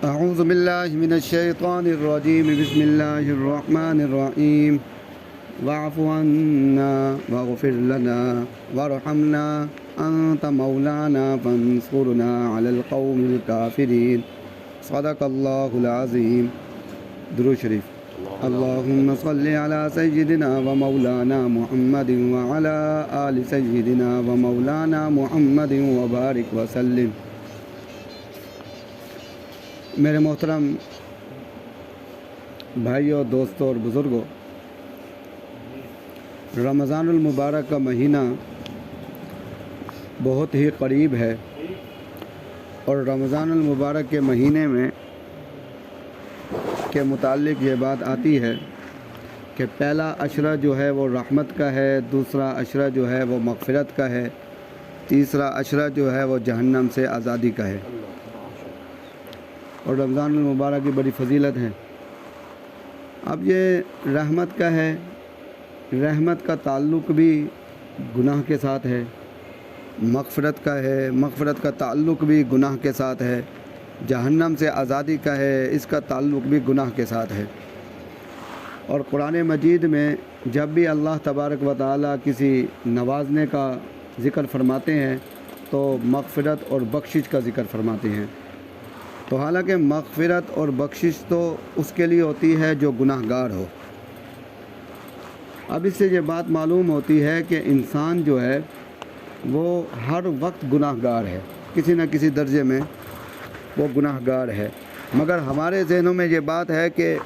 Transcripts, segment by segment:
اعوذ باللہ من الشیطان الرجیم بسم اللہ الرحمن الرحیم واعف عنا واغفر لنا وارحمنا انت مولانا فانصرنا علی القوم الکافرین صدق اللہ العظیم۔ درود شریف۔ اللہم صلی علی سیدنا و مولانا محمد وعلی آل سیدنا و مولانا محمد وبارک وسلم۔ میرے محترم بھائیوں، دوستوں اور بزرگوں، رمضان المبارک کا مہینہ بہت ہی قریب ہے، اور رمضان المبارک کے مہینے میں کے متعلق یہ بات آتی ہے کہ پہلا عشرہ جو ہے وہ رحمت کا ہے، دوسرا عشرہ جو ہے وہ مغفرت کا ہے، تیسرا عشرہ جو ہے وہ جہنم سے آزادی کا ہے، اور رمضان المبارک کی بڑی فضیلت ہے۔ اب یہ رحمت کا ہے، رحمت کا تعلق بھی گناہ کے ساتھ ہے، مغفرت کا ہے، مغفرت کا تعلق بھی گناہ کے ساتھ ہے، جہنم سے آزادی کا ہے، اس کا تعلق بھی گناہ کے ساتھ ہے۔ اور قرآن مجید میں جب بھی اللہ تبارک و تعالیٰ کسی نوازنے کا ذکر فرماتے ہیں تو مغفرت اور بخشش کا ذکر فرماتے ہیں۔ تو حالانکہ مغفرت اور بخشش تو اس کے لیے ہوتی ہے جو گناہ گار ہو۔ اب اس سے یہ بات معلوم ہوتی ہے کہ انسان جو ہے وہ ہر وقت گناہ گار ہے، کسی نہ کسی درجے میں وہ گناہ گار ہے، مگر ہمارے ذہنوں میں یہ بات ہے کہ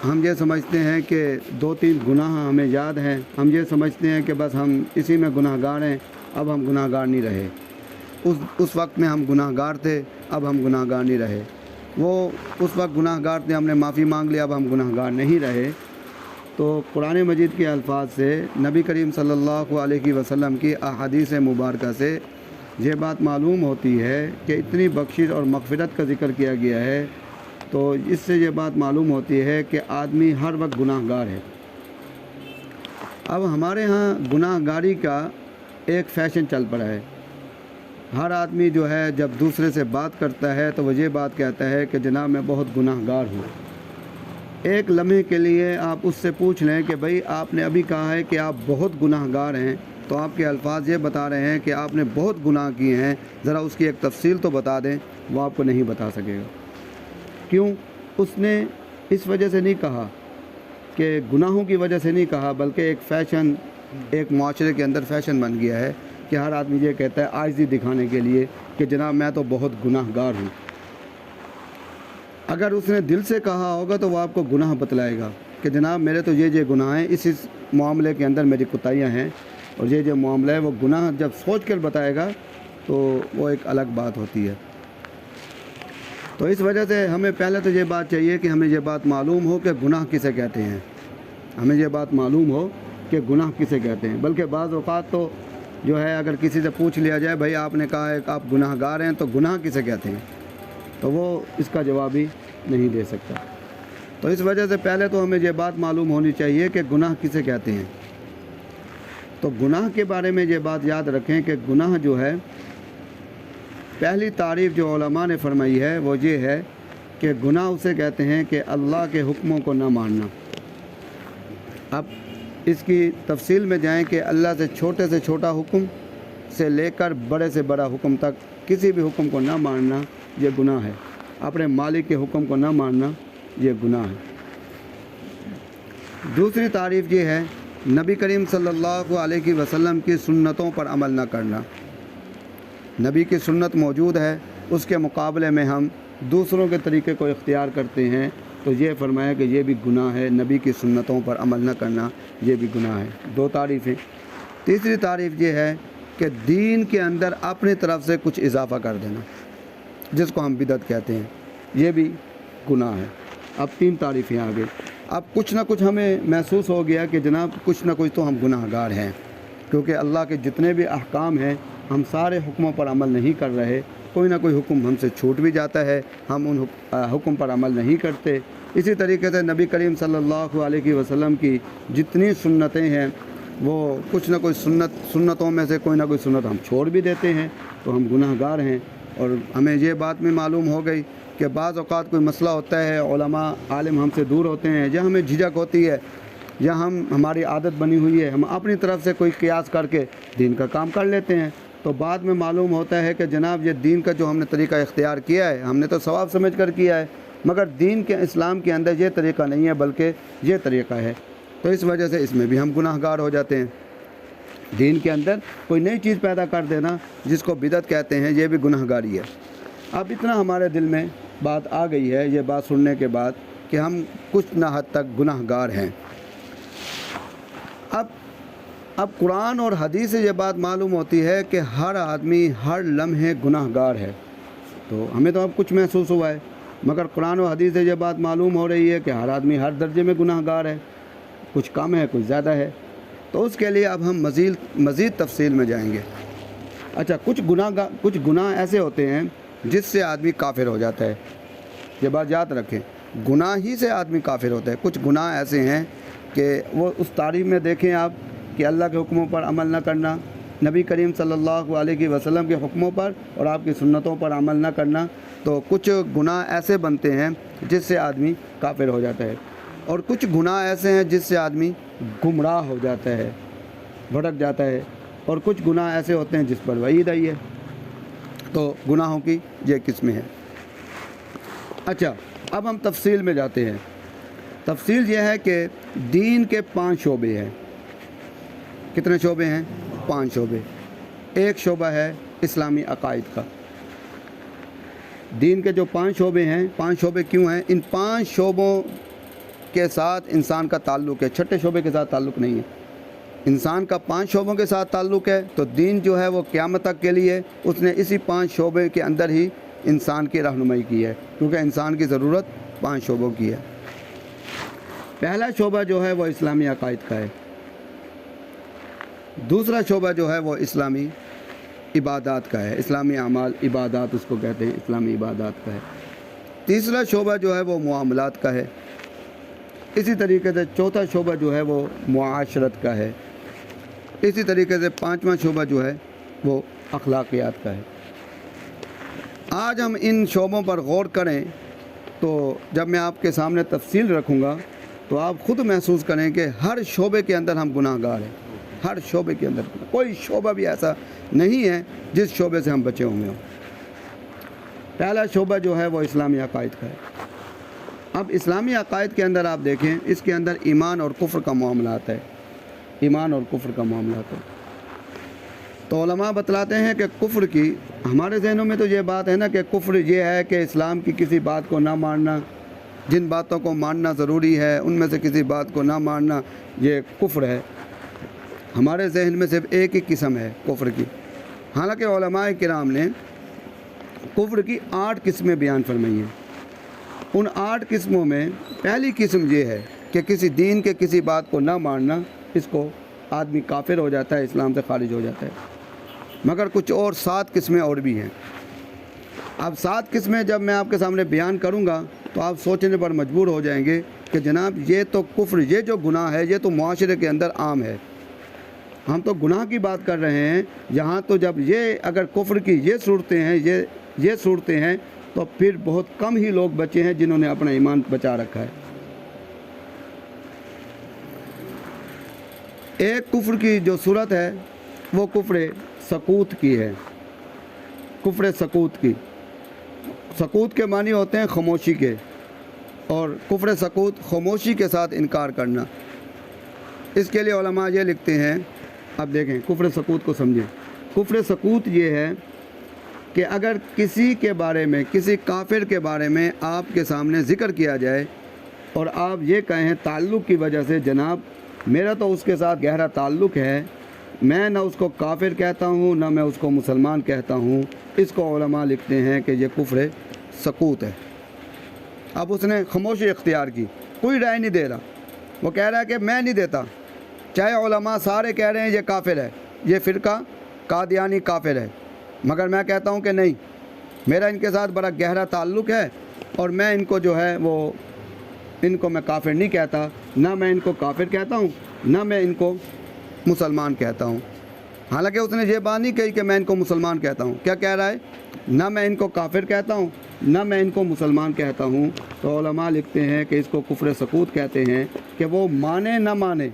ہم یہ سمجھتے ہیں کہ 2-3 گناہ ہمیں یاد ہیں، ہم یہ سمجھتے ہیں کہ بس ہم اسی میں گناہ گار ہیں، اب ہم گناہ گار نہیں رہے۔ اس وقت میں ہم گناہ گار تھے، اب ہم گناہ گار نہیں رہے۔ وہ اس وقت گناہ گار تھے، ہم نے معافی مانگ لیا، اب ہم گناہ گار نہیں رہے۔ تو قرآن مجید کے الفاظ سے، نبی کریم صلی اللہ علیہ وسلم کی احادیث مبارکہ سے یہ بات معلوم ہوتی ہے کہ اتنی بخشش اور مغفرت کا ذکر کیا گیا ہے، تو اس سے یہ بات معلوم ہوتی ہے کہ آدمی ہر وقت گناہ گار ہے۔ اب ہمارے ہاں گناہ گاری کا ایک فیشن چل پڑا ہے۔ ہر آدمی جو ہے جب دوسرے سے بات کرتا ہے تو وہ یہ بات کہتا ہے کہ جناب میں بہت گناہ گار ہوں۔ ایک لمحے کے لیے آپ اس سے پوچھ لیں کہ بھائی آپ نے ابھی کہا ہے کہ آپ بہت گناہ گار ہیں، تو آپ کے الفاظ یہ بتا رہے ہیں کہ آپ نے بہت گناہ کیے ہیں، ذرا اس کی ایک تفصیل تو بتا دیں، وہ آپ کو نہیں بتا سکے گا۔ کیوں؟ اس نے اس وجہ سے نہیں کہا کہ گناہوں کی وجہ سے نہیں کہا، بلکہ ایک فیشن، ایک معاشرے کے اندر فیشن بن گیا ہے کہ ہر آدمی یہ کہتا ہے عاجزی دکھانے کے لیے کہ جناب میں تو بہت گناہ گار ہوں۔ اگر اس نے دل سے کہا ہوگا تو وہ آپ کو گناہ بتلائے گا کہ جناب میرے تو یہ گناہ ہیں، اس معاملے کے اندر میری کوتاہیاں ہیں، اور یہ جو معاملہ ہے وہ گناہ جب سوچ کر بتائے گا تو وہ ایک الگ بات ہوتی ہے۔ تو اس وجہ سے ہمیں پہلے تو یہ بات چاہیے کہ ہمیں یہ بات معلوم ہو کہ گناہ کسے کہتے ہیں، ہمیں یہ بات معلوم ہو کہ گناہ کسے کہتے ہیں۔ بلکہ بعض اوقات تو جو ہے اگر کسی سے پوچھ لیا جائے بھائی آپ نے کہا ہے کہ آپ گناہ گار ہیں، تو گناہ کسے کہتے ہیں، تو وہ اس کا جواب ہی نہیں دے سکتا۔ تو اس وجہ سے پہلے تو ہمیں یہ بات معلوم ہونی چاہیے کہ گناہ کسے کہتے ہیں۔ تو گناہ کے بارے میں یہ بات یاد رکھیں کہ گناہ جو ہے، پہلی تعریف جو علماء نے فرمائی ہے وہ یہ ہے کہ گناہ اسے کہتے ہیں کہ اللہ کے حکموں کو نہ ماننا۔ اب اس کی تفصیل میں جائیں کہ اللہ سے چھوٹا حکم سے لے کر بڑے سے بڑا حکم تک کسی بھی حکم کو نہ ماننا یہ گناہ ہے۔ اپنے مالک کے حکم کو نہ ماننا یہ گناہ ہے۔ دوسری تعریف یہ ہے نبی کریم صلی اللہ علیہ وسلم کی سنتوں پر عمل نہ کرنا۔ نبی کی سنت موجود ہے، اس کے مقابلے میں ہم دوسروں کے طریقے کو اختیار کرتے ہیں، تو یہ فرمایا کہ یہ بھی گناہ ہے، نبی کی سنتوں پر عمل نہ کرنا یہ بھی گناہ ہے۔ 2 تعریفیں۔ تیسری تعریف یہ ہے کہ دین کے اندر اپنی طرف سے کچھ اضافہ کر دینا، جس کو ہم بدعت کہتے ہیں، یہ بھی گناہ ہے۔ اب 3 تعریفیں آ گئی۔ اب کچھ نہ کچھ ہمیں محسوس ہو گیا کہ جناب کچھ نہ کچھ تو ہم گناہ گار ہیں، کیونکہ اللہ کے جتنے بھی احکام ہیں ہم سارے حکموں پر عمل نہیں کر رہے، کوئی نہ کوئی حکم ہم سے چھوٹ بھی جاتا ہے، ہم ان حکم پر عمل نہیں کرتے۔ اسی طریقے سے نبی کریم صلی اللہ علیہ وسلم کی جتنی سنتیں ہیں وہ کچھ نہ کچھ سنتوں میں سے کوئی نہ کوئی سنت ہم چھوڑ بھی دیتے ہیں، تو ہم گناہ گار ہیں۔ اور ہمیں یہ بات بھی معلوم ہو گئی کہ بعض اوقات کوئی مسئلہ ہوتا ہے، علماء عالم ہم سے دور ہوتے ہیں، یا ہمیں جھجک ہوتی ہے، یا ہماری عادت بنی ہوئی ہے، ہم اپنی طرف سے کوئی قیاس کر کے دین کا کام کر لیتے ہیں، تو بعد میں معلوم ہوتا ہے کہ جناب یہ دین کا جو ہم نے طریقہ اختیار کیا ہے، ہم نے تو ثواب سمجھ کر کیا ہے، مگر دین کے اسلام کے اندر یہ طریقہ نہیں ہے بلکہ یہ طریقہ ہے، تو اس وجہ سے اس میں بھی ہم گناہ گار ہو جاتے ہیں۔ دین کے اندر کوئی نئی چیز پیدا کر دینا جس کو بدعت کہتے ہیں، یہ بھی گناہ گاری ہے۔ اب اتنا ہمارے دل میں بات آ گئی ہے یہ بات سننے کے بعد کہ ہم کچھ نہ حد تک گناہ گار ہیں۔ اب قرآن اور حدیث سے یہ بات معلوم ہوتی ہے کہ ہر آدمی ہر لمحے گناہ گار ہے، تو ہمیں تو اب کچھ محسوس ہوا ہے، مگر قرآن و حدیث سے یہ بات معلوم ہو رہی ہے کہ ہر آدمی ہر درجے میں گناہ گار ہے، کچھ کم ہے کچھ زیادہ ہے۔ تو اس کے لیے اب ہم مزید تفصیل میں جائیں گے۔ اچھا، کچھ گناہ ایسے ہوتے ہیں جس سے آدمی کافر ہو جاتا ہے، یہ بات یاد رکھیں، گناہ ہی سے آدمی کافر ہوتا ہے۔ کچھ گناہ ایسے ہیں کہ وہ اس تعریف میں دیکھیں آپ کہ اللہ کے حکموں پر عمل نہ کرنا، نبی کریم صلی اللہ علیہ وسلم کے حکموں پر اور آپ کی سنتوں پر عمل نہ کرنا، تو کچھ گناہ ایسے بنتے ہیں جس سے آدمی کافر ہو جاتا ہے، اور کچھ گناہ ایسے ہیں جس سے آدمی گمراہ ہو جاتا ہے، بھٹک جاتا ہے، اور کچھ گناہ ایسے ہوتے ہیں جس پر وعید آئی ہے۔ تو گناہوں کی یہ قسمیں ہیں۔ اچھا، اب ہم تفصیل میں جاتے ہیں۔ تفصیل یہ ہے کہ دین کے 5 شعبے ہیں۔ کتنے شعبے ہیں؟ 5 شعبے۔ ایک شعبہ ہے اسلامی عقائد کا۔ دین کے جو 5 شعبے ہیں، 5 شعبے کیوں ہیں؟ ان 5 شعبوں کے ساتھ انسان کا تعلق ہے، چھٹے شعبے کے ساتھ تعلق نہیں ہے۔ انسان کا 5 شعبوں کے ساتھ تعلق ہے، تو دین جو ہے وہ قیامت تک کے لیے اس نے اسی 5 شعبے کے اندر ہی انسان کی رہنمائی کی ہے، کیونکہ انسان کی ضرورت 5 شعبوں کی ہے۔ پہلا شعبہ جو ہے وہ اسلامی عقائد کا ہے۔ دوسرا شعبہ جو ہے وہ اسلامی عبادات کا ہے، اسلامی اعمال عبادات اس کو کہتے ہیں، اسلامی عبادات کا ہے۔ تیسرا شعبہ جو ہے وہ معاملات کا ہے۔ اسی طریقے سے چوتھا شعبہ جو ہے وہ معاشرت کا ہے۔ اسی طریقے سے 5واں شعبہ جو ہے وہ اخلاقیات کا ہے۔ آج ہم ان شعبوں پر غور کریں تو جب میں آپ کے سامنے تفصیل رکھوں گا تو آپ خود محسوس کریں کہ ہر شعبے کے اندر ہم گناہ گار ہیں، ہر شعبے کے اندر کوئی شعبہ بھی ایسا نہیں ہے جس شعبے سے ہم بچے ہوئے ہوں۔ پہلا شعبہ جو ہے وہ اسلامی عقائد کا ہے۔ اب اسلامی عقائد کے اندر آپ دیکھیں، اس کے اندر ایمان اور کفر کا معاملہ آتا ہے، ایمان اور کفر کا معاملہ آتا ہے۔ تو علماء بتلاتے ہیں کہ کفر کی، ہمارے ذہنوں میں تو یہ بات ہے نا کہ کفر یہ ہے کہ اسلام کی کسی بات کو نہ ماننا، جن باتوں کو ماننا ضروری ہے ان میں سے کسی بات کو نہ ماننا، یہ کفر ہے۔ ہمارے ذہن میں صرف ایک ہی قسم ہے کفر کی، حالانکہ علماء کرام نے کفر کی 8 قسمیں بیان فرمائی ہیں۔ ان 8 قسموں میں پہلی قسم یہ ہے کہ کسی دین کے کسی بات کو نہ ماننا، اس کو آدمی کافر ہو جاتا ہے، اسلام سے خارج ہو جاتا ہے۔ مگر کچھ اور 7 قسمیں اور بھی ہیں۔ اب 7 قسمیں جب میں آپ کے سامنے بیان کروں گا تو آپ سوچنے پر مجبور ہو جائیں گے کہ جناب یہ تو کفر، یہ جو گناہ ہے یہ تو معاشرے کے اندر عام ہے، ہم تو گناہ کی بات کر رہے ہیں یہاں، تو جب یہ اگر کفر کی یہ صورتیں ہیں، یہ صورتیں ہیں، تو پھر بہت کم ہی لوگ بچے ہیں جنہوں نے اپنا ایمان بچا رکھا ہے۔ ایک کفر کی جو صورت ہے وہ کفر سکوت کی ہے، کفر سکوت کی۔ سکوت کے معنی ہوتے ہیں خاموشی کے، اور کفر سکوت خاموشی کے ساتھ انکار کرنا۔ اس کے لیے علماء یہ لکھتے ہیں، اب دیکھیں کفر سکوت کو سمجھیں۔ کفر سکوت یہ ہے کہ اگر کسی کے بارے میں، کسی کافر کے بارے میں آپ کے سامنے ذکر کیا جائے اور آپ یہ کہیں تعلق کی وجہ سے، جناب میرا تو اس کے ساتھ گہرا تعلق ہے، میں نہ اس کو کافر کہتا ہوں نہ میں اس کو مسلمان کہتا ہوں، اس کو علماء لکھتے ہیں کہ یہ کفر سکوت ہے۔ اب اس نے خاموشی اختیار کی، کوئی رائے نہیں دے رہا، وہ کہہ رہا ہے کہ میں نہیں دیتا، چاہے علماء سارے کہہ رہے ہیں یہ کافر ہے، یہ فرقہ قادیانی کافر ہے، مگر میں کہتا ہوں کہ نہیں، میرا ان کے ساتھ بڑا گہرا تعلق ہے اور میں ان کو جو ہے وہ ان کو میں کافر نہیں کہتا، نہ میں ان کو کافر کہتا ہوں نہ میں ان کو مسلمان کہتا ہوں۔ حالانکہ اس نے یہ بات نہیں کہی کہ میں ان کو مسلمان کہتا ہوں. کیا کہہ رہا ہے؟ نہ میں ان کو کافر کہتا ہوں نہ میں ان کو مسلمان کہتا ہوں. تو علماء لکھتے ہیں کہ اس کو کفر سکوت کہتے ہیں، کہ وہ مانے نہ مانے.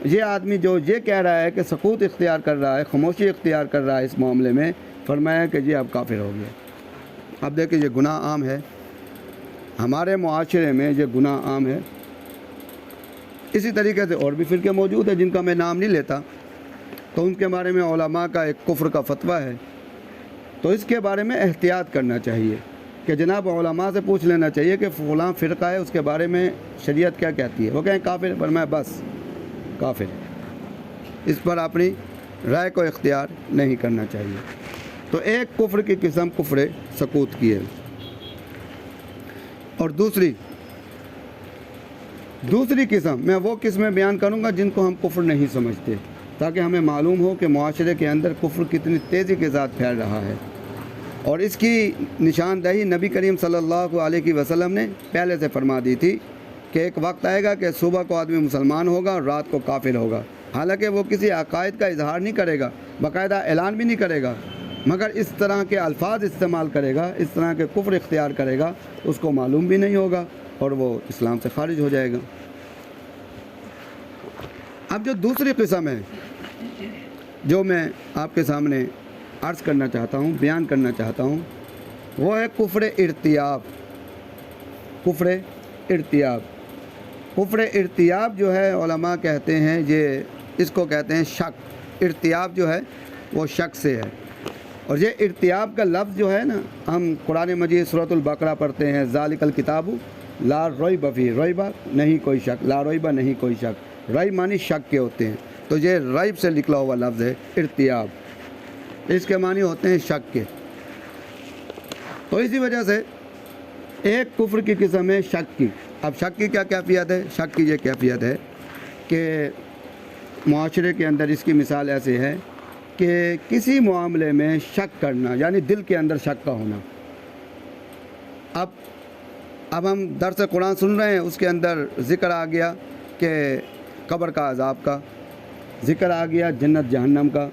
یہ آدمی جو یہ کہہ رہا ہے کہ سکوت اختیار کر رہا ہے، خاموشی اختیار کر رہا ہے اس معاملے میں، فرمایا کہ یہ اب کافر ہو گیا. اب دیکھیں یہ گناہ عام ہے ہمارے معاشرے میں، یہ گناہ عام ہے. اسی طریقے سے اور بھی فرقے موجود ہیں جن کا میں نام نہیں لیتا، تو ان کے بارے میں علماء کا ایک کفر کا فتویٰ ہے. تو اس کے بارے میں احتیاط کرنا چاہیے کہ جناب علماء سے پوچھ لینا چاہیے کہ فلاں فرقہ ہے، اس کے بارے میں شریعت کیا کہتی ہے. وہ کہیں کافر، فرمایا بس کافر. اس پر اپنی رائے کو اختیار نہیں کرنا چاہیے. تو ایک کفر کی قسم کفر سکوت کی ہے. اور دوسری قسم میں وہ قسمیں بیان کروں گا جن کو ہم کفر نہیں سمجھتے، تاکہ ہمیں معلوم ہو کہ معاشرے کے اندر کفر کتنی تیزی کے ساتھ پھیل رہا ہے. اور اس کی نشاندہی نبی کریم صلی اللہ علیہ وسلم نے پہلے سے فرما دی تھی کہ ایک وقت آئے گا کہ صبح کو آدمی مسلمان ہوگا اور رات کو کافر ہوگا. حالانکہ وہ کسی عقائد کا اظہار نہیں کرے گا، باقاعدہ اعلان بھی نہیں کرے گا، مگر اس طرح کے الفاظ استعمال کرے گا، اس طرح کے کفر اختیار کرے گا، اس کو معلوم بھی نہیں ہوگا اور وہ اسلام سے خارج ہو جائے گا. اب جو دوسری قسم ہے جو میں آپ کے سامنے عرض کرنا چاہتا ہوں، بیان کرنا چاہتا ہوں، وہ ہے کفر ارتیاب. کفر ارتیاب جو ہے علماء کہتے ہیں اس کو کہتے ہیں شک. ارتیاب جو ہے وہ شک سے ہے. اور یہ ارتیاب کا لفظ جو ہے نا، ہم قرآن مجید سورۃ البقرہ پڑھتے ہیں، ذالک الکتاب لا ریب فیہ، ریب نہیں کوئی شک، لا ریب نہیں کوئی شک، ریب معنی شک کے ہوتے ہیں. تو یہ ریب سے نکلا ہوا لفظ ہے ارتیاب، اس کے معنی ہوتے ہیں شک کے. تو اسی وجہ سے ایک کفر کی قسم ہے شک کی. اب شک کی کیا کیفیت ہے؟ شک کی یہ کیفیت ہے کہ معاشرے کے اندر اس کی مثال ایسے ہے کہ کسی معاملے میں شک کرنا، یعنی دل کے اندر شک کا ہونا. اب ہم درس قرآن سن رہے ہیں، اس کے اندر ذکر آ گیا کہ قبر کا عذاب کا، ذکر آ گیا جنت جہنم کا،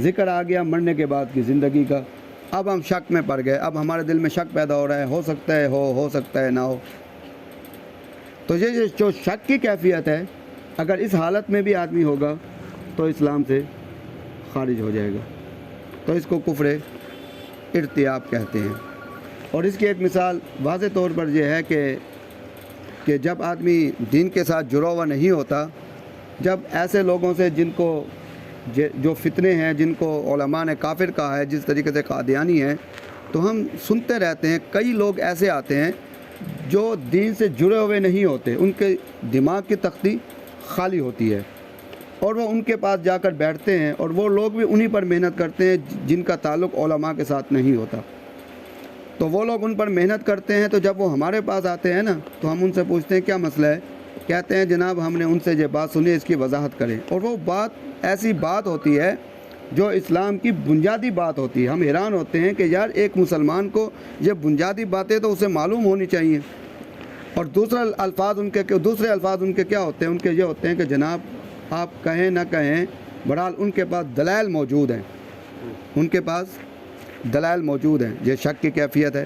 ذکر آ گیا مرنے کے بعد کی زندگی کا. اب ہم شک میں پڑ گئے، اب ہمارے دل میں شک پیدا ہو رہا ہے، ہو سکتا ہے ہو سکتا ہے نہ ہو. تو یہ جو شک کی کیفیت ہے، اگر اس حالت میں بھی آدمی ہوگا تو اسلام سے خارج ہو جائے گا. تو اس کو کفر ارتیاب کہتے ہیں. اور اس کی ایک مثال واضح طور پر یہ ہے کہ جب آدمی دین کے ساتھ جڑا ہوا نہیں ہوتا، جب ایسے لوگوں سے جن کو جو فتنے ہیں، جن کو علماء نے کافر کہا ہے، جس طریقے سے قادیانی ہیں، تو ہم سنتے رہتے ہیں کئی لوگ ایسے آتے ہیں جو دین سے جڑے ہوئے نہیں ہوتے، ان کے دماغ کی تختی خالی ہوتی ہے، اور وہ ان کے پاس جا کر بیٹھتے ہیں، اور وہ لوگ بھی انہی پر محنت کرتے ہیں جن کا تعلق علماء کے ساتھ نہیں ہوتا. تو وہ لوگ ان پر محنت کرتے ہیں. تو جب وہ ہمارے پاس آتے ہیں نا، تو ہم ان سے پوچھتے ہیں کیا مسئلہ ہے. کہتے ہیں جناب ہم نے ان سے یہ بات سنی، اس کی وضاحت کریں. اور وہ بات ایسی بات ہوتی ہے جو اسلام کی بنیادی بات ہوتی ہے. ہم حیران ہوتے ہیں کہ یار ایک مسلمان کو یہ بنیادی باتیں تو اسے معلوم ہونی چاہیے. اور دوسرے الفاظ ان کے کیا ہوتے ہیں؟ ان کے یہ ہوتے ہیں کہ جناب آپ کہیں نہ کہیں، بہرحال ان کے پاس دلائل موجود ہیں، یہ شک کی کیفیت ہے.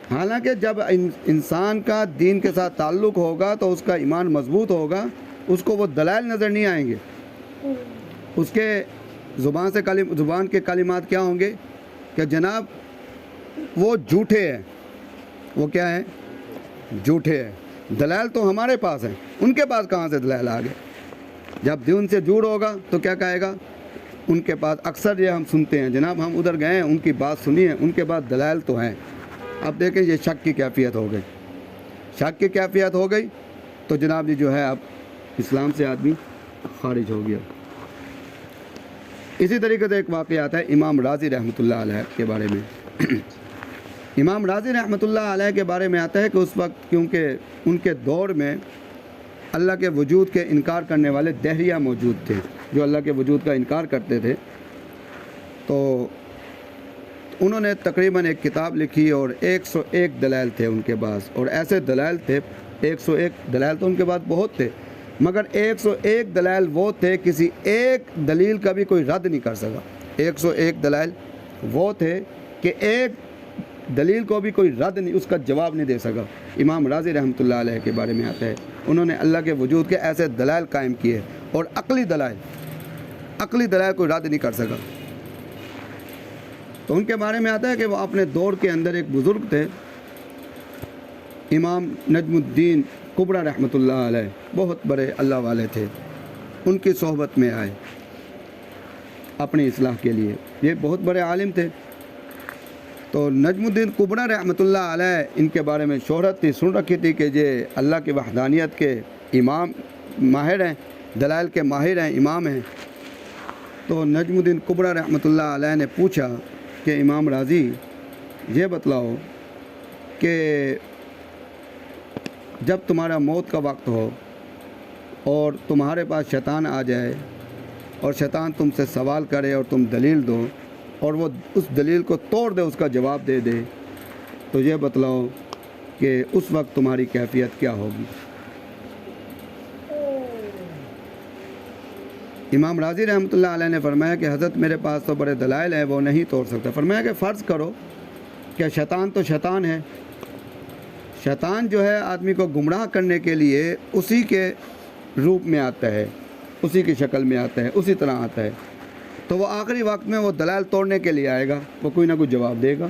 حالانکہ جب انسان کا دین کے ساتھ تعلق ہوگا تو اس کا ایمان مضبوط ہوگا، اس کو وہ دلائل نظر نہیں آئیں گے. اس کے زبان کے کلمات کیا ہوں گے کہ جناب وہ جھوٹے ہیں. وہ کیا ہے؟ جھوٹے ہیں. دلائل تو ہمارے پاس ہیں، ان کے پاس کہاں سے دلائل آ گئے؟ جب دین سے جوڑ ہوگا تو کیا کہے گا؟ ان کے پاس اکثر یہ ہم سنتے ہیں، جناب ہم ادھر گئے ہیں، ان کی بات سنی ہے، ان کے پاس دلائل تو ہیں. اب دیکھیں یہ شک کی کیفیت ہو گئی. تو جناب یہ جو ہے اب اسلام سے آدمی خارج ہو گیا. اسی طریقے سے ایک واقعہ آتا ہے امام راضی رحمۃ اللہ علیہ کے بارے میں. امام راضی رحمۃ اللہ علیہ کے بارے میں آتا ہے کہ اس وقت کیونکہ ان کے دور میں اللہ کے وجود کے انکار کرنے والے دہریہ موجود تھے، جو اللہ کے وجود کا انکار کرتے تھے. تو انہوں نے تقریباً ایک کتاب لکھی اور 101 دلائل تھے ان کے پاس. اور ایسے دلائل تھے، 101 دلائل تو ان کے پاس بہت تھے، مگر 101 دلائل وہ تھے، کسی ایک دلیل کا بھی کوئی رد نہیں کر سکا۔ 101 دلائل وہ تھے کہ ایک دلیل کو بھی کوئی رد نہیں، اس کا جواب نہیں دے سکا۔ امام راضی رحمۃ اللہ علیہ کے بارے میں آتا ہے، انہوں نے اللہ کے وجود کے ایسے دلائل قائم کیے، اور عقلی دلائل کوئی رد نہیں کر سکا۔ تو ان کے بارے میں آتا ہے کہ وہ اپنے دور کے اندر ایک بزرگ تھے، امام نجم الدین کبریٰ رحمۃ اللہ علیہ، بہت بڑے اللہ والے تھے، ان کی صحبت میں آئے اپنی اصلاح کے لیے۔ یہ بہت بڑے عالم تھے۔ تو نجم الدین کبریٰ رحمۃ اللہ علیہ، ان کے بارے میں شہرت تھی، سن رکھی تھی کہ یہ اللہ کی وحدانیت کے امام ماہر ہیں، دلائل کے ماہر ہیں، امام ہیں۔ تو نجم الدین کبریٰ رحمۃ اللہ علیہ نے پوچھا کہ امام راضی یہ بتلاؤ کہ جب تمہارا موت کا وقت ہو اور تمہارے پاس شیطان آ جائے اور شیطان تم سے سوال کرے اور تم دلیل دو اور وہ اس دلیل کو توڑ دے، اس کا جواب دے دے، تو یہ بتلاؤ کہ اس وقت تمہاری کیفیت کیا ہوگی؟ امام راضی رحمۃ اللہ علیہ نے فرمایا کہ حضرت میرے پاس تو بڑے دلائل ہیں، وہ نہیں توڑ سکتا۔ فرمایا کہ فرض کرو کہ شیطان تو شیطان ہے، شیطان جو ہے آدمی کو گمراہ کرنے کے لیے اسی کے روپ میں آتا ہے، اسی کی شکل میں آتا ہے، اسی طرح آتا ہے، تو وہ آخری وقت میں وہ دلائل توڑنے کے لیے آئے گا، وہ کوئی نہ کوئی جواب دے گا،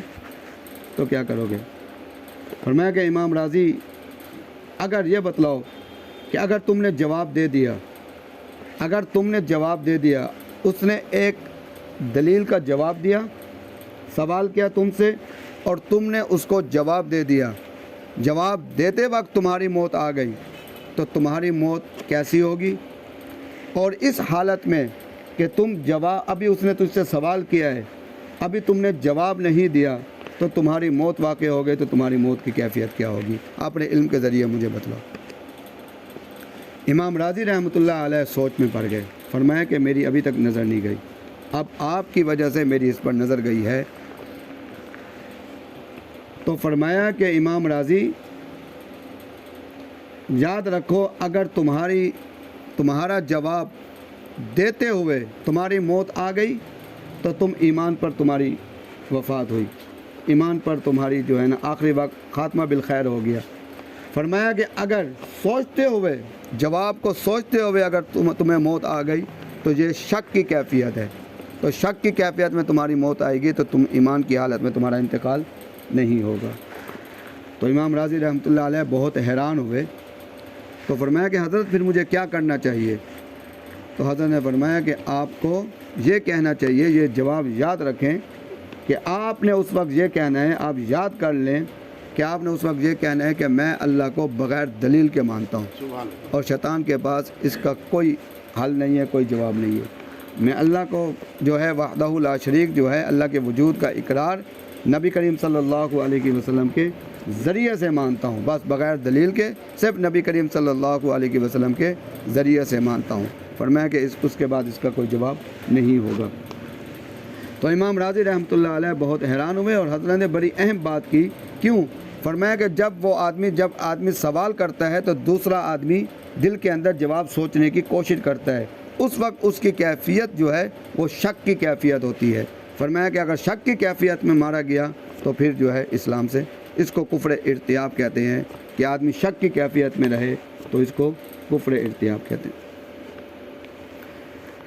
تو کیا کرو گے؟ فرمایا کہ امام راضی اگر یہ بتلاؤ کہ اگر تم نے جواب دے دیا، اس نے ایک دلیل کا جواب دیا، سوال کیا تم سے اور تم نے اس کو جواب دے دیا، جواب دیتے وقت تمہاری موت آ گئی، تو تمہاری موت کیسی ہوگی؟ اور اس حالت میں کہ ابھی اس نے تجھ سے سوال کیا ہے، ابھی تم نے جواب نہیں دیا، تو تمہاری موت واقع ہو گئی، تو تمہاری موت کی کیفیت کیا ہوگی؟ اپنے علم کے ذریعے مجھے بتلاؤ۔ امام راضی رحمۃ اللہ علیہ سوچ میں پڑ گئے، فرمایا کہ میری ابھی تک نظر نہیں گئی، اب آپ کی وجہ سے میری اس پر نظر گئی ہے۔ تو فرمایا کہ امام راضی یاد رکھو، اگر تمہارا جواب دیتے ہوئے تمہاری موت آ گئی تو تم ایمان پر تمہاری وفات ہوئی، ایمان پر تمہاری جو ہے نا آخری وقت خاتمہ بالخیر ہو گیا۔ فرمایا کہ اگر سوچتے ہوئے، جواب کو سوچتے ہوئے اگر تمہیں موت آ گئی تو یہ شک کی کیفیت ہے، تو شک کی کیفیت میں تمہاری موت آئے گی، تو تم ایمان کی حالت میں تمہارا انتقال نہیں ہوگا۔ تو امام راضی رحمۃ اللہ علیہ بہت حیران ہوئے، تو فرمایا کہ حضرت پھر مجھے کیا کرنا چاہیے؟ تو حضرت نے فرمایا کہ آپ کو یہ کہنا چاہیے، یہ جواب یاد رکھیں کہ آپ نے اس وقت یہ کہنا ہے، آپ یاد کر لیں کہ آپ نے اس وقت یہ کہنا ہے کہ میں اللہ کو بغیر دلیل کے مانتا ہوں، اور شیطان کے پاس اس کا کوئی حل نہیں ہے، کوئی جواب نہیں ہے۔ میں اللہ کو جو ہے وحدہ لا شریک جو ہے اللہ کے وجود کا اقرار نبی کریم صلی اللہ علیہ وسلم کے ذریعے سے مانتا ہوں، بس بغیر دلیل کے، صرف نبی کریم صلی اللہ علیہ وسلم کے ذریعے سے مانتا ہوں۔ فرمایا کہ اس کے بعد اس کا کوئی جواب نہیں ہوگا۔ تو امام راضی رحمۃ اللہ علیہ بہت حیران ہوئے، اور حضرت نے بڑی اہم بات کی۔ کیوں؟ فرمایا کہ جب آدمی سوال کرتا ہے تو دوسرا آدمی دل کے اندر جواب سوچنے کی کوشش کرتا ہے، اس وقت اس کی کیفیت جو ہے وہ شک کی کیفیت ہوتی ہے۔ فرمایا کہ اگر شک کی کیفیت میں مارا گیا تو پھر جو ہے اسلام سے، اس کو کفر ارتیاب کہتے ہیں، کہ آدمی شک کی کیفیت میں رہے تو اس کو کفر ارتیاب کہتے ہیں۔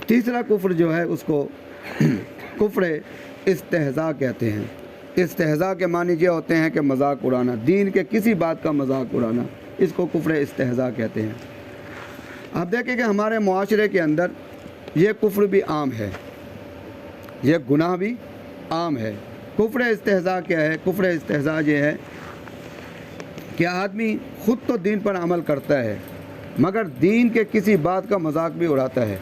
تیسرا کفر جو ہے اس کو کفر استہزاء کہتے ہیں۔ استہزاء کے معنی یہ ہوتے ہیں کہ مذاق اڑانا، دین کے کسی بات کا مذاق اڑانا، اس کو کفر استہزاء کہتے ہیں۔ آپ دیکھیں کہ ہمارے معاشرے کے اندر یہ کفر بھی عام ہے، یہ گناہ بھی عام ہے۔ کفر استہزاء کیا ہے؟ کفر استہزاء یہ ہے کہ آدمی خود تو دین پر عمل کرتا ہے مگر دین کے کسی بات کا مذاق بھی اڑاتا ہے۔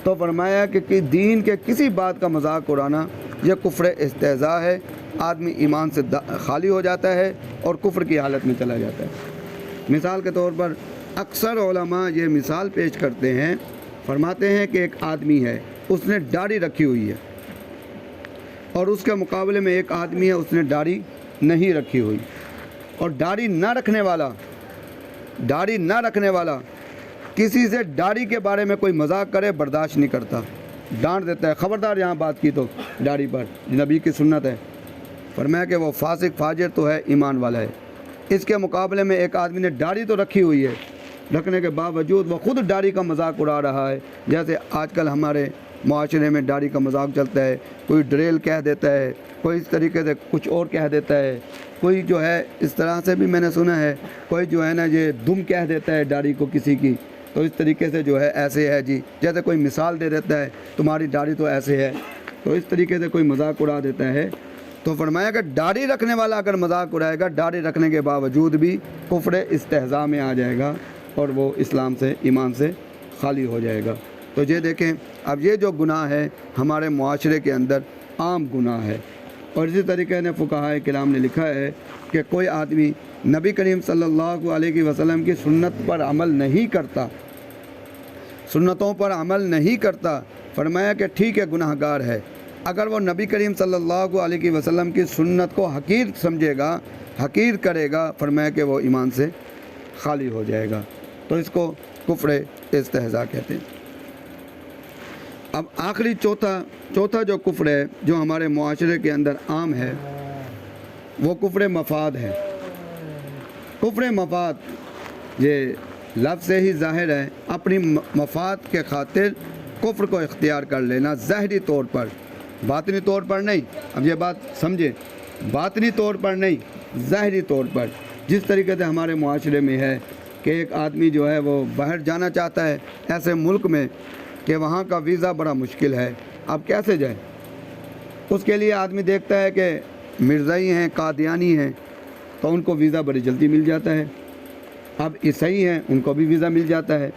تو فرمایا کہ دین کے کسی بات کا مذاق اڑانا یہ کفر استہزاء ہے، آدمی ایمان سے خالی ہو جاتا ہے اور کفر کی حالت میں چلا جاتا ہے۔ مثال کے طور پر اکثر علماء یہ مثال پیش کرتے ہیں، فرماتے ہیں کہ ایک آدمی ہے، اس نے داڑھی رکھی ہوئی ہے، اور اس کے مقابلے میں ایک آدمی ہے، اس نے داڑھی نہیں رکھی ہوئی، اور داڑھی نہ رکھنے والا کسی سے داڑھی کے بارے میں کوئی مذاق کرے برداشت نہیں کرتا، ڈانٹ دیتا ہے، خبردار یہاں بات کی تو داڑھی پر، نبی کی سنت ہے۔ فرمایا کہ وہ فاسق فاجر تو ہے، ایمان والا ہے۔ اس کے مقابلے میں ایک آدمی نے داڑھی تو رکھی ہوئی ہے، رکھنے کے باوجود وہ خود داڑھی کا مذاق اڑا رہا ہے، جیسے آج کل ہمارے معاشرے میں داڑھی کا مذاق چلتا ہے، کوئی ڈریل کہہ دیتا ہے، کوئی اس طریقے سے کچھ اور کہہ دیتا ہے، کوئی جو ہے اس طرح سے بھی میں نے سنا ہے، کوئی جو ہے نا یہ دم کہہ دیتا ہے داڑھی کو کسی کی، تو اس طریقے سے جو ہے ایسے ہے جی، جیسے کوئی مثال دے دیتا ہے تمہاری داڑھی تو ایسے ہے، تو اس طریقے سے کوئی مذاق اڑا دیتا ہے۔ تو فرمایا کہ داڑھی رکھنے والا اگر مذاق اڑائے گا، داڑھی رکھنے کے باوجود بھی کفر استہزاء میں آ جائے گا اور وہ اسلام سے، ایمان سے خالی ہو جائے گا۔ تو یہ دیکھیں، اب یہ جو گناہ ہے ہمارے معاشرے کے اندر عام گناہ ہے، اور اسی طریقے نے فقہائے کرام نے لکھا ہے کہ کوئی آدمی نبی کریم صلی اللہ علیہ وسلم کی سنت پر عمل نہیں کرتا، سنتوں پر عمل نہیں کرتا، فرمایا کہ ٹھیک ہے، گناہ گار ہے۔ اگر وہ نبی کریم صلی اللہ علیہ وسلم کی سنت کو حقیر سمجھے گا، حقیر کرے گا، فرمایا کہ وہ ایمان سے خالی ہو جائے گا۔ تو اس کو کفر استہزاء کہتے ہیں۔ اب آخری چوتھا جو کفر ہے جو ہمارے معاشرے کے اندر عام ہے، وہ کفر مفاد ہے۔ کفر مفاد یہ لفظ سے ہی ظاہر ہے، اپنی مفاد کے خاطر کفر کو اختیار کر لینا، ظاہری طور پر، باطنی طور پر نہیں۔ اب یہ بات سمجھیں، باطنی طور پر نہیں، ظاہری طور پر۔ جس طریقے سے ہمارے معاشرے میں ہے کہ ایک آدمی جو ہے وہ باہر جانا چاہتا ہے ایسے ملک میں کہ وہاں کا ویزا بڑا مشکل ہے، اب کیسے جائے؟ اس کے لیے آدمی دیکھتا ہے کہ مرزائی ہیں، قادیانی ہیں، تو ان کو ویزا بڑی جلدی مل جاتا ہے۔ اب عیسائی ہیں، ان کو بھی ویزا مل جاتا ہے۔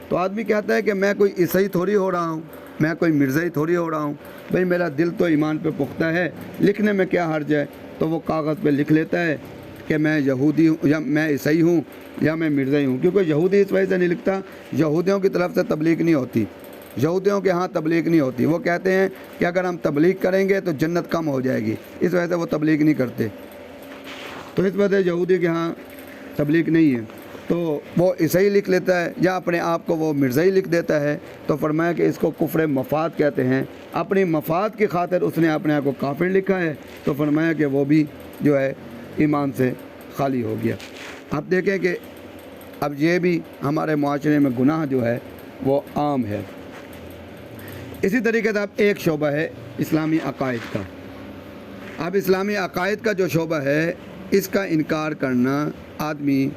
تو آدمی کہتا ہے کہ میں کوئی عیسائی تھوڑی ہو رہا ہوں، میں کوئی مرزائی تھوڑی ہو رہا ہوں، بھئی میرا دل تو ایمان پہ پختہ ہے، لکھنے میں کیا حرج ہے؟ تو وہ کاغذ پہ لکھ لیتا ہے کہ میں یہودی ہوں، یا میں عیسائی ہوں، یا میں مرزائی ہوں۔ کیونکہ یہودی اس وجہ سے نہیں لکھتا، یہودیوں کی طرف سے تبلیغ نہیں ہوتی، یہودیوں کے ہاں تبلیغ نہیں ہوتی۔ وہ کہتے ہیں کہ اگر ہم تبلیغ کریں گے تو جنت کم ہو جائے گی، اس وجہ سے وہ تبلیغ نہیں کرتے۔ تو اس وجہ سے یہودی کے ہاں تبلیغ نہیں ہے، تو وہ عیسائی لکھ لیتا ہے یا اپنے آپ کو وہ مرزائی لکھ دیتا ہے۔ تو فرمایا کہ اس کو کفر مفاد کہتے ہیں، اپنی مفاد کی خاطر اس نے اپنے آپ کو کافر لکھا ہے، تو فرمایا کہ وہ بھی جو ہے ایمان سے خالی ہو گیا۔ آپ دیکھیں کہ اب یہ بھی ہمارے معاشرے میں گناہ جو ہے وہ عام ہے۔ اسی طریقے سے اب ایک شعبہ ہے اسلامی عقائد کا۔ اب اسلامی عقائد کا جو شعبہ ہے، اس کا انکار کرنا آدمی،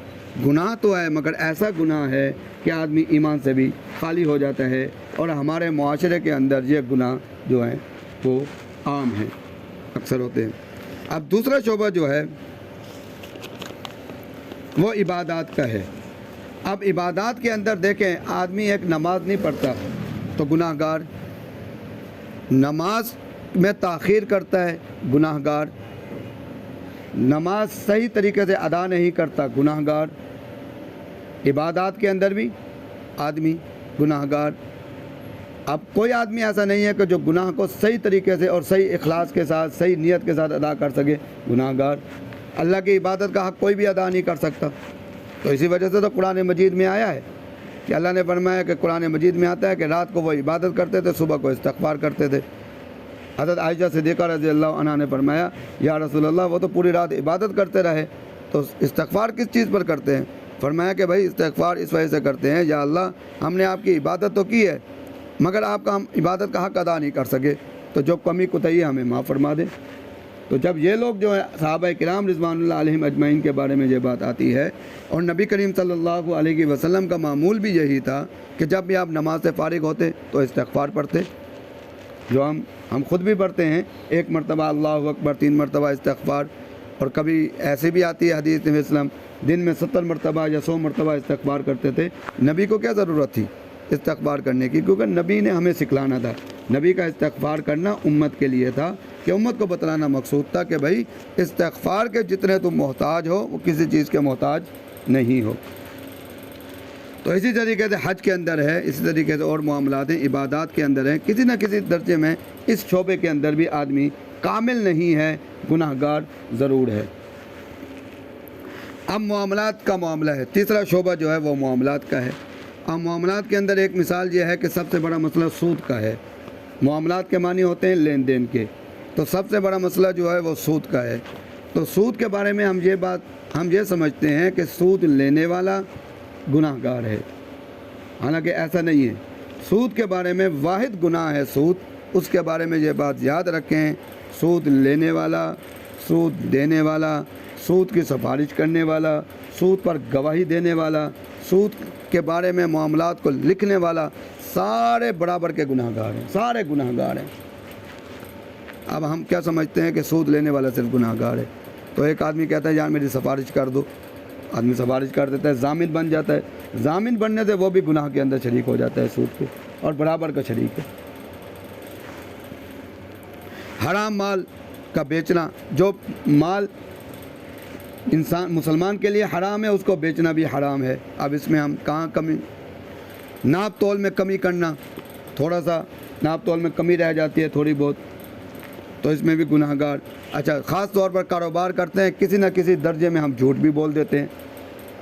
گناہ تو ہے مگر ایسا گناہ ہے کہ آدمی ایمان سے بھی خالی ہو جاتا ہے، اور ہمارے معاشرے کے اندر یہ گناہ جو ہیں وہ عام ہیں، اکثر ہوتے ہیں۔ اب دوسرا شعبہ جو ہے وہ عبادات کا ہے۔ اب عبادات کے اندر دیکھیں، آدمی ایک نماز نہیں پڑھتا تو گناہ گار، نماز میں تاخیر کرتا ہے گناہ گار، نماز صحیح طریقے سے ادا نہیں کرتا گناہ گار، عبادات کے اندر بھی آدمی گناہ گار۔ اب کوئی آدمی ایسا نہیں ہے کہ جو گناہ کو صحیح طریقے سے اور صحیح اخلاص کے ساتھ، صحیح نیت کے ساتھ ادا کر سکے، گناہ گار۔ اللہ کی عبادت کا حق کوئی بھی ادا نہیں کر سکتا۔ تو اسی وجہ سے تو قرآن مجید میں آیا ہے کہ اللہ نے فرمایا کہ قرآن مجید میں آتا ہے کہ رات کو وہ عبادت کرتے تھے، صبح کو استغفار کرتے تھے۔ حضرت عائشہ صدیقہ رضی اللہ عنہا نے فرمایا، یا رسول اللہ، وہ تو پوری رات عبادت کرتے رہے، تو استغفار کس چیز پر کرتے ہیں؟ فرمایا کہ بھائی استغفار اس وجہ سے کرتے ہیں، یا اللہ ہم نے آپ کی عبادت تو کی ہے مگر آپ کا ہم عبادت کا حق ادا نہیں کر سکے، تو جو کمی کوتاہی ہمیں معاف فرما دے۔ تو جب یہ لوگ جو ہے صحابہ کرام رضوان اللہ علیہم اجمعین کے بارے میں یہ بات آتی ہے، اور نبی کریم صلی اللہ علیہ وسلم کا معمول بھی یہی تھا کہ جب بھی آپ نماز سے فارغ ہوتے تو استغفار پڑھتے، جو ہم خود بھی پڑھتے ہیں، ایک مرتبہ اللہ اکبر، 3 مرتبہ استغفار، اور کبھی ایسی بھی آتی ہے حدیث میں اسلام دن میں 70 مرتبہ یا 100 مرتبہ استغفار کرتے تھے۔ نبی کو کیا ضرورت تھی استغفار کرنے کی؟ کیونکہ نبی نے ہمیں سکھلانا تھا، نبی کا استغفار کرنا امت کے لیے تھا، کہ امت کو بتلانا مقصود تھا کہ بھائی استغفار کے جتنے تم محتاج ہو وہ کسی چیز کے محتاج نہیں ہو۔ تو اسی طریقے سے حج کے اندر ہے، اسی طریقے سے اور معاملات ہیں، عبادات کے اندر ہیں، کسی نہ کسی درجے میں اس شعبے کے اندر بھی آدمی کامل نہیں ہے، گناہ گار ضرور ہے۔ اب معاملات کا معاملہ ہے، تیسرا شعبہ جو ہے وہ معاملات کا ہے۔ اور معاملات کے اندر ایک مثال یہ ہے کہ سب سے بڑا مسئلہ سود کا ہے۔ معاملات کے معنی ہوتے ہیں لین دین کے، تو سب سے بڑا مسئلہ جو ہے وہ سود کا ہے۔ تو سود کے بارے میں ہم یہ سمجھتے ہیں کہ سود لینے والا گناہ گار ہے، حالانکہ ایسا نہیں ہے۔ سود کے بارے میں واحد گناہ ہے سود، اس کے بارے میں یہ بات یاد رکھیں، سود لینے والا، سود دینے والا، سود کی سفارش کرنے والا، سود پر گواہی دینے والا، سود کے بارے میں معاملات کو لکھنے والا، سارے برابر کے گناہ گار ہیں، سارے گناہ گار ہیں۔ اب ہم کیا سمجھتے ہیں کہ سود لینے والا صرف گناہ گار ہے؟ تو ایک آدمی کہتا ہے یار میری سفارش کر دو، آدمی سفارش کر دیتا ہے، ضامن بن جاتا ہے، ضامن بننے سے وہ بھی گناہ کے اندر شریک ہو جاتا ہے سود کے، اور برابر کا شریک ہے۔ حرام مال کا بیچنا، جو مال مسلمان کے لیے حرام ہے اس کو بیچنا بھی حرام ہے۔ اب اس میں ہم کہاں کمی، ناپ تول میں کمی کرنا، تھوڑا سا ناپ تول میں کمی رہ جاتی ہے تھوڑی بہت، تو اس میں بھی گناہ گار۔ اچھا، خاص طور پر کاروبار کرتے ہیں، کسی نہ کسی درجے میں ہم جھوٹ بھی بول دیتے ہیں،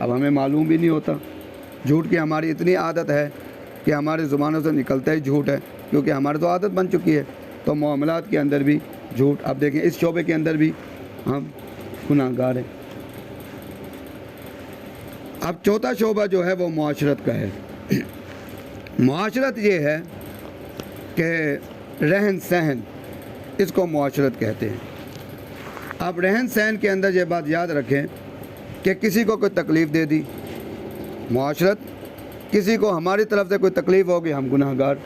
اب ہمیں معلوم بھی نہیں ہوتا۔ جھوٹ کی ہماری اتنی عادت ہے کہ ہماری زبانوں سے نکلتا ہی جھوٹ ہے، کیونکہ ہماری تو عادت بن چکی ہے۔ تو معاملات کے اندر بھی جھوٹ، اب دیکھیں اس شعبے کے اندر بھی ہم گناہ گار ہیں۔ اب چوتھا شعبہ جو ہے وہ معاشرت کا ہے۔ معاشرت یہ ہے کہ رہن سہن، اس کو معاشرت کہتے ہیں۔ اب رہن سہن کے اندر یہ بات یاد رکھیں کہ کسی کو کوئی تکلیف دے دی معاشرت، کسی کو ہماری طرف سے کوئی تکلیف ہوگی ہم گناہ گار۔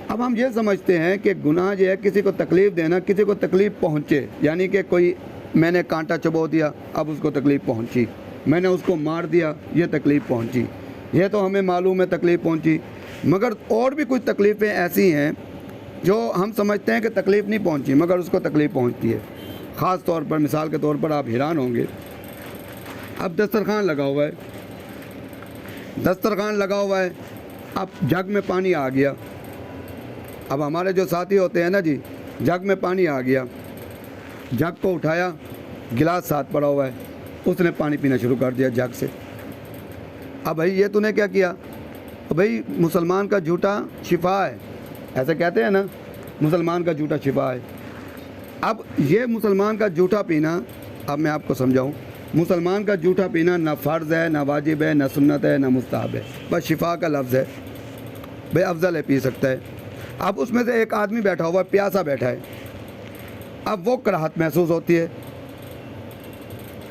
اب ہم یہ سمجھتے ہیں کہ گناہ جو ہے کسی کو تکلیف دینا، کسی کو تکلیف پہنچے، یعنی کہ کوئی میں نے کانٹا چبو دیا اب اس کو تکلیف پہنچی، میں نے اس کو مار دیا یہ تکلیف پہنچی، یہ تو ہمیں معلوم ہے تکلیف پہنچی، مگر اور بھی کچھ تکلیفیں ایسی ہیں جو ہم سمجھتے ہیں کہ تکلیف نہیں پہنچی مگر اس کو تکلیف پہنچتی ہے۔ خاص طور پر مثال کے طور پر آپ حیران ہوں گے، اب دسترخوان لگا ہوا ہے، دسترخوان لگا ہوا ہے، اب جگ میں پانی آ گیا، اب ہمارے جو ساتھی ہوتے ہیں نا جی، جگ میں پانی آ گیا، جگ کو اٹھایا، گلاس ساتھ پڑا ہوا ہے، اس نے پانی پینا شروع کر دیا جگ سے۔ اب بھائی یہ تو نے کیا کیا؟ بھائی مسلمان کا جھوٹا شفا ہے، ایسے کہتے ہیں نا، مسلمان کا جھوٹا شفا ہے۔ اب یہ مسلمان کا جھوٹا پینا، اب میں آپ کو سمجھاؤں، مسلمان کا جھوٹا پینا نہ فرض ہے، نہ واجب ہے، نہ سنت ہے، نہ مستحب ہے، بس شفا کا لفظ ہے، بھائی افضل ہے، پی سکتا ہے۔ اب اس میں سے ایک آدمی بیٹھا ہوا ہے، پیاسا بیٹھا ہے، اب وہ کراہت محسوس ہوتی ہے۔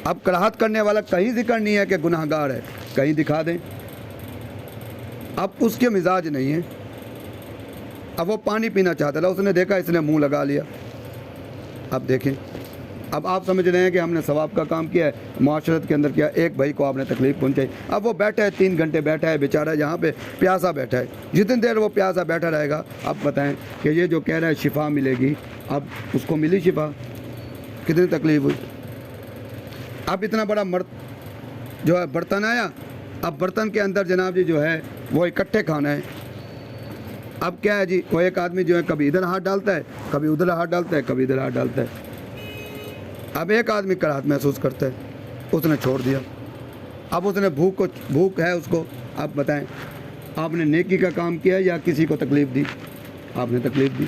اب کراہت کرنے والا کہیں ذکر نہیں ہے کہ گناہ گار ہے، کہیں دکھا دیں، اب اس کے مزاج نہیں ہے، اب وہ پانی پینا چاہتا تھا، اس نے دیکھا اس نے منہ لگا لیا۔ اب دیکھیں، اب آپ سمجھ رہے ہیں کہ ہم نے ثواب کا کام کیا ہے، معاشرت کے اندر کیا، ایک بھائی کو آپ نے تکلیف پہنچائی، اب وہ بیٹھا ہے 3 گھنٹے بیٹھا ہے بیچارہ، یہاں پہ پیاسا بیٹھا ہے، جتنی دیر وہ پیاسا بیٹھا رہے گا، اب بتائیں کہ یہ جو کہہ رہا ہے شفا ملے گی، اب اس کو ملی شفا؟ کتنی تکلیف ہوئی؟ اب اتنا بڑا جو ہے برتن آیا، اب برتن کے اندر جناب جی جو ہے وہ اکٹھے کھانا ہے، اب کیا ہے جی، وہ ایک آدمی جو ہے کبھی ادھر ہاتھ ڈالتا ہے، کبھی ادھر ہاتھ ڈالتا ہے، کبھی ادھر ہاتھ ڈالتا ہے۔ اب ایک آدمی کراہت محسوس کرتا ہے، اس نے چھوڑ دیا، اب اس نے بھوک ہے اس کو، اب بتائیں آپ نے نیکی کا کام کیا یا کسی کو تکلیف دی؟ آپ نے تکلیف دی۔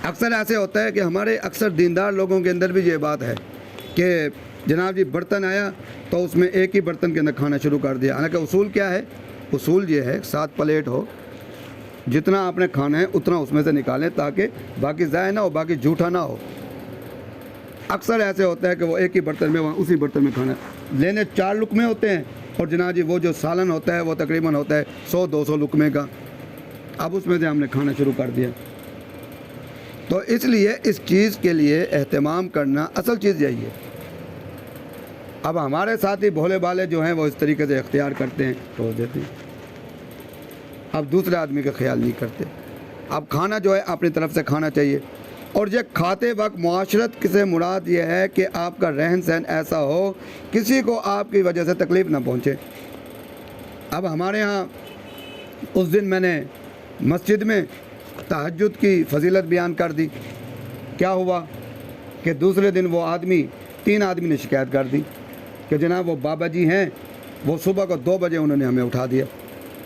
اکثر ایسے ہوتا ہے کہ ہمارے اکثر دیندار لوگوں کے اندر بھی یہ بات ہے کہ جناب جی برتن آیا تو اس میں ایک ہی برتن کے اندر کھانا شروع کر دیا، حالانکہ اصول کیا ہے؟ اصول یہ ہے 7 پلیٹ ہو، جتنا آپ نے کھانا ہے اتنا اس میں سے نکالیں تاکہ باقی ضائع نہ ہو، باقی جھوٹا نہ ہو۔ اکثر ایسے ہوتا ہے کہ وہ ایک ہی برتن میں، اسی برتن میں کھانا لینے 4 لقمے ہوتے ہیں، اور جناب جی وہ جو سالن ہوتا ہے وہ تقریباً ہوتا ہے 100-200 لقمے کا، اب اس میں سے ہم نے کھانا شروع کر دیا۔ تو اس لیے اس چیز کے لیے اہتمام کرنا اصل چیز یہی ہے۔ اب ہمارے ساتھی بھولے بالے جو ہیں وہ اس طریقے سے اختیار کرتے ہیں، چھوڑ دیتے ہیں، اب دوسرے آدمی کا خیال نہیں کرتے۔ اب کھانا جو ہے اپنی طرف سے کھانا چاہیے، اور یہ کھاتے وقت معاشرت سے مراد یہ ہے کہ آپ کا رہن سہن ایسا ہو کسی کو آپ کی وجہ سے تکلیف نہ پہنچے۔ اب ہمارے ہاں اس دن میں نے مسجد میں تہجد کی فضیلت بیان کر دی، کیا ہوا کہ دوسرے دن وہ 3 آدمی نے شکایت کر دی کہ جناب وہ بابا جی ہیں، وہ صبح کو 2 بجے انہوں نے ہمیں اٹھا دیا،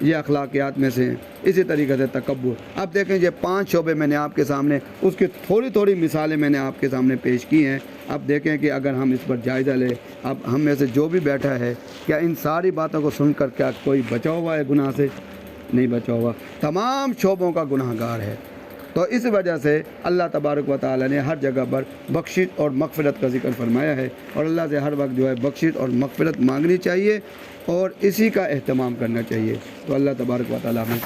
یہ اخلاقیات میں سے ہیں۔ اسی طریقے سے تکبر، اب دیکھیں یہ 5 شعبے میں نے آپ کے سامنے، اس کی تھوڑی تھوڑی مثالیں میں نے آپ کے سامنے پیش کی ہیں۔ اب دیکھیں کہ اگر ہم اس پر جائزہ لیں، اب ہم میں سے جو بھی بیٹھا ہے، کیا ان ساری باتوں کو سن کر کیا کوئی بچا ہوا ہے گناہ سے؟ نہیں بچا ہوا، تمام شعبوں کا گناہ گار ہے۔ تو اس وجہ سے اللہ تبارک و تعالی نے ہر جگہ پر بخشش اور مغفرت کا ذکر فرمایا ہے، اور اللہ سے ہر وقت جو ہے بخشش اور مغفرت مانگنی چاہیے اور اسی کا اہتمام کرنا چاہیے۔ تو اللہ تبارک و تعالی ہمیں